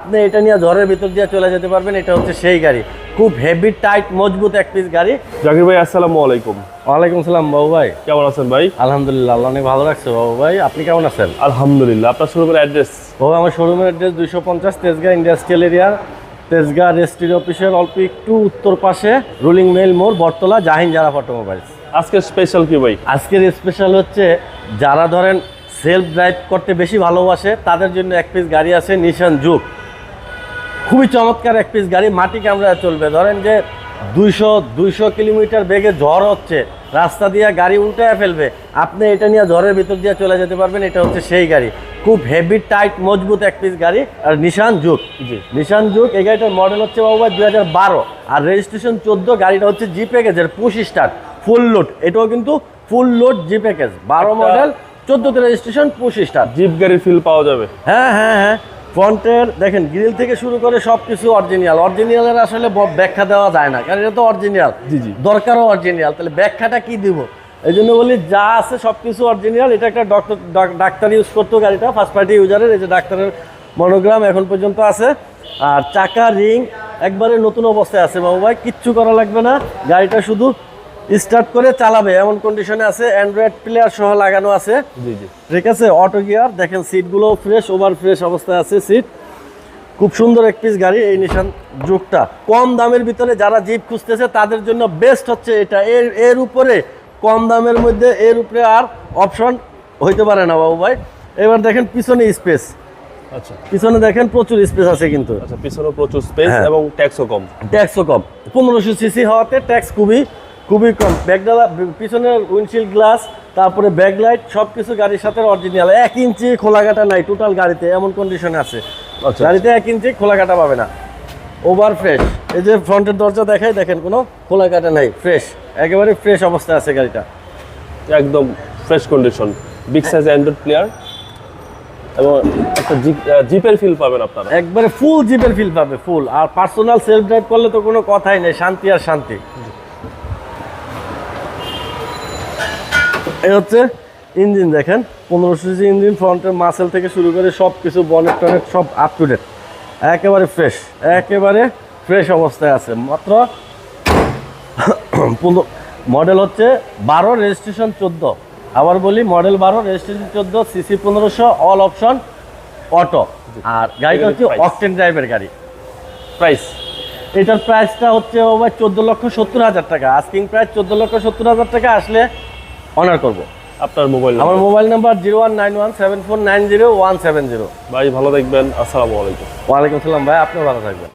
আপনি এটা নিয়ে ঝড়ের ভিতর দিয়ে চলে যেতে পারবেন। এটা হচ্ছে সেই গাড়ি, খুব হেভি টাইট মজবুত এক পিস গাড়ি। জাকির ভাই আসসালামু আলাইকুম। ওয়ালাইকুম সালাম বাবু ভাই, কেমন আছেন ভাই? আলহামদুলিল্লাহ, আল্লাহ অনেক ভালো রাখছে। বাবু ভাই আপনি কেমন আছেন? আলহামদুলিল্লাহ। আপনার শোরুমের অ্যাড্রেস? বাবু আমার শোরুমের address 250 Tejgaon industrial area, Tejgaon registry অফিসের অল্প একটু উত্তর পাশে, রুলিং মেল মোড়, বটতলা, জাহিন জারাফ অটোমোবাইলস। আজকের স্পেশাল কি ভাই? আজকের স্পেশাল হচ্ছে যারা ধরেন সেলফ ড্রাইভ করতে বেশি ভালোবাসে তাদের জন্য এক পিস গাড়ি আছে, নিশান জুক। খুবই চমৎকার এক পিস গাড়ি, মাটি কামড়ায় চলবে। ধরেন যে 200 কিলোমিটার বেগে ঝড় হচ্ছে, রাস্তা দিয়ে গাড়ি উল্টায় ফেলবে, আপনি এটা নিয়ে ঝড়ের ভিতর দিয়ে চলে যেতে পারবেন। এটা হচ্ছে সেই গাড়ি, খুব হেভি টাইট মজবুত এক পিস গাড়ি। আর নিশান জুক, নিশান জুক এই গাড়িটার মডেল হচ্ছে বাবু 2012 আর রেজিস্ট্রেশন 14। গাড়িটা হচ্ছে জি প্যাকেজের, পুশ স্টার্ট, ফুল লোড। এটাও কিন্তু full load G package, 12 model, 14তে রেজিস্ট্রেশন, পুশ স্টার্ট। জিপ গাড়ির ফিল পাওয়া যাবে। হ্যাঁ হ্যাঁ হ্যাঁ, ফ্রন্টের দেখেন গ্রিল থেকে শুরু করে সব কিছু অরিজিনাল। অরিজিনালের আসলে ব্যাখ্যা দেওয়া যায় না, কারণ এটা তো অরিজিনাল, জি। দরকারও অরিজিনাল, তাহলে ব্যাখ্যাটা কি দিব? এই জন্য বলি যা আছে সব কিছু অরিজিনাল। এটা একটা ডাক্তার ইউজ করতো গাড়িটা, ফার্স্ট পার্টি ইউজারের। এই যে ডাক্তারের মনোগ্রাম এখন পর্যন্ত আছে। আর চাকা রিং একবারে নতুন অবস্থায় আছে বাবু ভাই, কিচ্ছু করা লাগবে না। গাড়িটা শুধু স্টার্ট করে চালাবে এমন কন্ডিশনে আছে, অ্যান্ড্রয়েড প্লেয়ার সহ লাগানো আছে। জি। ঠিক আছে, অটো গিয়ার, দেখেন সিটগুলো ফ্রেশ, ওভার ফ্রেশ অবস্থায় আছে সিট। খুব সুন্দর এক পিস গাড়ি এই নিশান জুকটা। কম দামের ভিতরে যারা জিপ খুঁজতেছে তাদের জন্য বেস্ট হচ্ছে এটা। এর উপরে কম দামের মধ্যে এর উপরে আর অপশন হইতে পারে না বাবু ভাই। এবার দেখেন পিছনে স্পেস, আচ্ছা পিছনে দেখেন প্রচুর স্পেস আছে কিন্তু। আচ্ছা, পিছনে প্রচুর স্পেস হ্যাঁ। এবং ট্যাক্সও কম। ট্যাক্সও কম, 1500 সিসি হওয়াতে ট্যাক্স খুবই কম। ব্যাকডালা, পিছনের উইন্ডশিল্ড গ্লাস, তারপরে ব্যাকলাইট, সব কিছু গাড়ির সাথে অরিজিনাল। 1 ইঞ্চি খোলাঘাটা নাই টোটাল গাড়িতে, এমন কন্ডিশনে আছে। আচ্ছা, গাড়িতে 1 ইঞ্চি খোলাঘাটা পাবে না, ওভার ফ্রেশ। এই যে ফ্রন্টের দরজা দেখাই, দেখেন কোনো খোলাঘাটা নাই, ফ্রেশ, একেবারে ফ্রেশ অবস্থায় আছে গাড়িটা, একদম fresh condition. Big size Android player এবং একটা জিপের ফিল পাবেন আপনারা। একবারে ফুল জিপের ফিল পাবে, ফুল। আর পার্সোনাল সেলফ ড্রাইভ করলে তো কোনো কথাই নেই, শান্তি আর শান্তি। এই হচ্ছে ইঞ্জিন, দেখেন 1500 সিসি ইঞ্জিন, ফ্রন্টের মাসেল থেকে শুরু করে সব কিছু, বনেট টনেট সব আপ টু ডেট, একেবারে ফ্রেশ অবস্থায় আছে। মাত্র মডেল হচ্ছে 12, রেজিস্ট্রেশন 14। আবার বলি, model 12, registration 14, CC 1500, all option auto. আর গাড়িটা হচ্ছে অকটেন ড্রাইভের গাড়ি। প্রাইস? এটার প্রাইসটা হচ্ছে 14,70,000 টাকা। আস্কিং প্রাইস 14,70,000 টাকা। আসলে অনার করবো। আপনার মোবাইল? আমার মোবাইল নাম্বার 01917490 170। ভাই ভালো দেখবেন। আসসালামু আলাইকুম। ওয়ালাইকুম সালাম ভাই, আপনিও ভালো থাকবেন।